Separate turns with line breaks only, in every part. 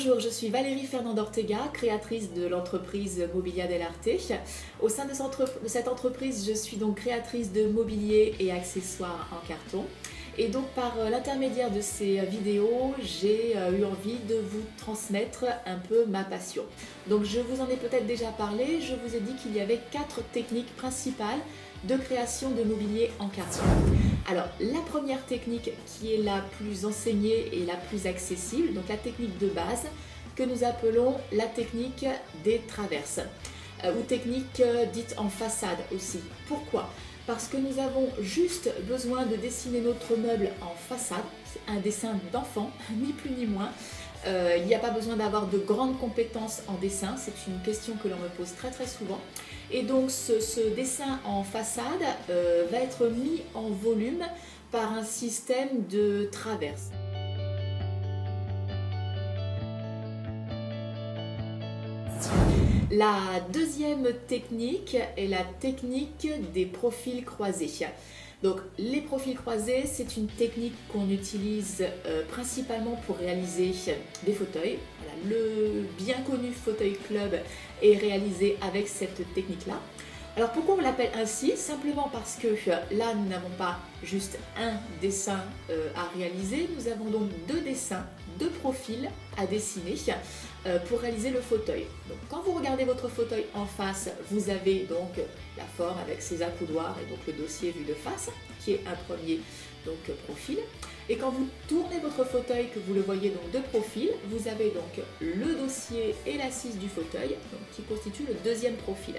Bonjour, je suis Valérie Fernande Ortega, créatrice de l'entreprise Mobilia del Arte. Au sein de cette entreprise, je suis donc créatrice de mobilier et accessoires en carton. Et donc par l'intermédiaire de ces vidéos, j'ai eu envie de vous transmettre un peu ma passion. Donc je vous en ai peut-être déjà parlé, je vous ai dit qu'il y avait 4 techniques principales de création de mobilier en carton. Alors la première technique qui est la plus enseignée et la plus accessible, donc la technique de base que nous appelons la technique des traverses ou technique dite en façade aussi. Pourquoi ? Parce que nous avons juste besoin de dessiner notre meuble en façade, c'est un dessin d'enfant, ni plus ni moins. Il n'y a pas besoin d'avoir de grandes compétences en dessin, c'est une question que l'on me pose très souvent. Et donc ce dessin en façade va être mis en volume par un système de traverses. La deuxième technique est la technique des profils croisés. Donc les profils croisés, c'est une technique qu'on utilise principalement pour réaliser des fauteuils. Voilà, le bien connu fauteuil club est réalisé avec cette technique-là. Alors pourquoi on l'appelle ainsi? Simplement parce que là nous n'avons pas juste un dessin à réaliser, nous avons donc 2 dessins, 2 profils à dessiner pour réaliser le fauteuil. Donc quand vous regardez votre fauteuil en face, vous avez donc la forme avec ses accoudoirs et donc le dossier vu de face, qui est un premier donc, profil. Et quand vous tournez votre fauteuil, que vous le voyez donc de profil, vous avez donc le dossier et l'assise du fauteuil, donc, qui constituent le deuxième profil.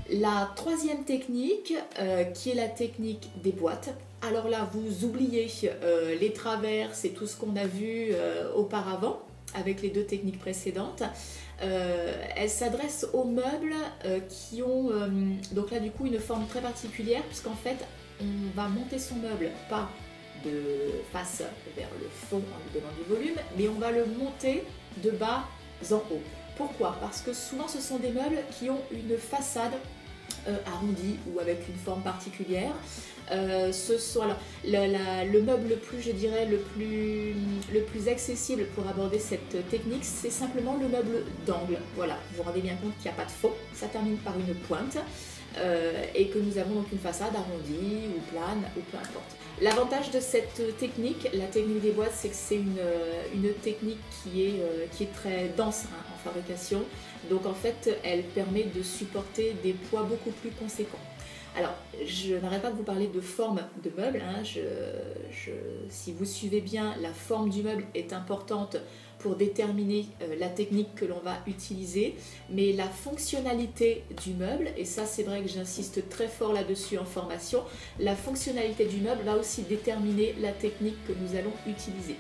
La troisième technique, qui est la technique des boîtes. Alors là, vous oubliez les traverses et tout ce qu'on a vu auparavant avec les 2 techniques précédentes. Elle s'adresse aux meubles qui ont donc là du coup une forme très particulière, puisqu'en fait on va monter son meuble pas de face vers le fond en lui donnant du volume, mais on va le monter de bas en haut. Pourquoi? Parce que souvent ce sont des meubles qui ont une façade arrondi ou avec une forme particulière. Ce sont alors le meuble le plus, je dirais, le plus accessible pour aborder cette technique, c'est simplement le meuble d'angle. Voilà, vous vous rendez bien compte qu'il n'y a pas de fond, ça termine par une pointe et que nous avons donc une façade arrondie ou plane ou peu importe. L'avantage de cette technique, la technique des boîtes, c'est que c'est une technique qui est très dense en fabrication. Donc en fait, elle permet de supporter des poids beaucoup plus conséquents. Alors, je n'arrête pas de vous parler de forme de meuble. Hein. Si vous suivez bien, la forme du meuble est importante pour déterminer la technique que l'on va utiliser. Mais la fonctionnalité du meuble, et ça c'est vrai que j'insiste très fort là-dessus en formation, la fonctionnalité du meuble va aussi déterminer la technique que nous allons utiliser.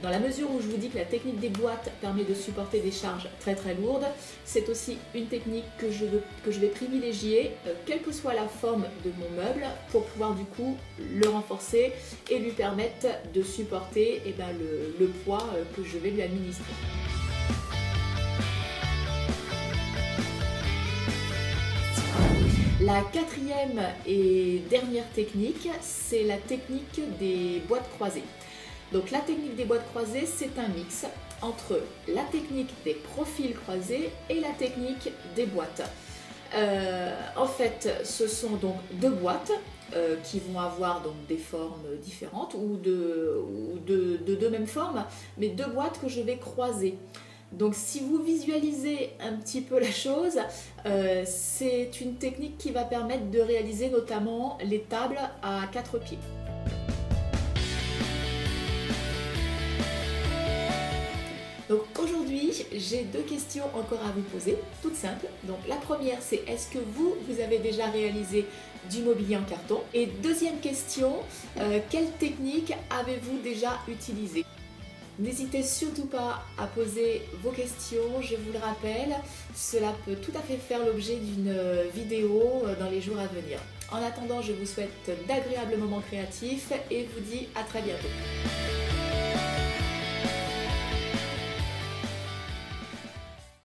Dans la mesure où je vous dis que la technique des boîtes permet de supporter des charges très lourdes, c'est aussi une technique que je vais privilégier, quelle que soit la forme de mon meuble, pour pouvoir du coup le renforcer et lui permettre de supporter le poids que je vais lui administrer. La quatrième et dernière technique, c'est la technique des boîtes croisées. Donc la technique des boîtes croisées, c'est un mix entre la technique des profils croisés et la technique des boîtes. En fait, ce sont donc 2 boîtes qui vont avoir donc des formes différentes ou de même forme, mais 2 boîtes que je vais croiser. Donc si vous visualisez un petit peu la chose, c'est une technique qui va permettre de réaliser notamment les tables à 4 pieds. Donc aujourd'hui, j'ai 2 questions encore à vous poser, toutes simples. Donc la première, c'est est-ce que vous avez déjà réalisé du mobilier en carton? Et deuxième question, quelle technique avez-vous déjà utilisée? N'hésitez surtout pas à poser vos questions, je vous le rappelle, cela peut tout à fait faire l'objet d'une vidéo dans les jours à venir. En attendant, je vous souhaite d'agréables moments créatifs et vous dis à très bientôt.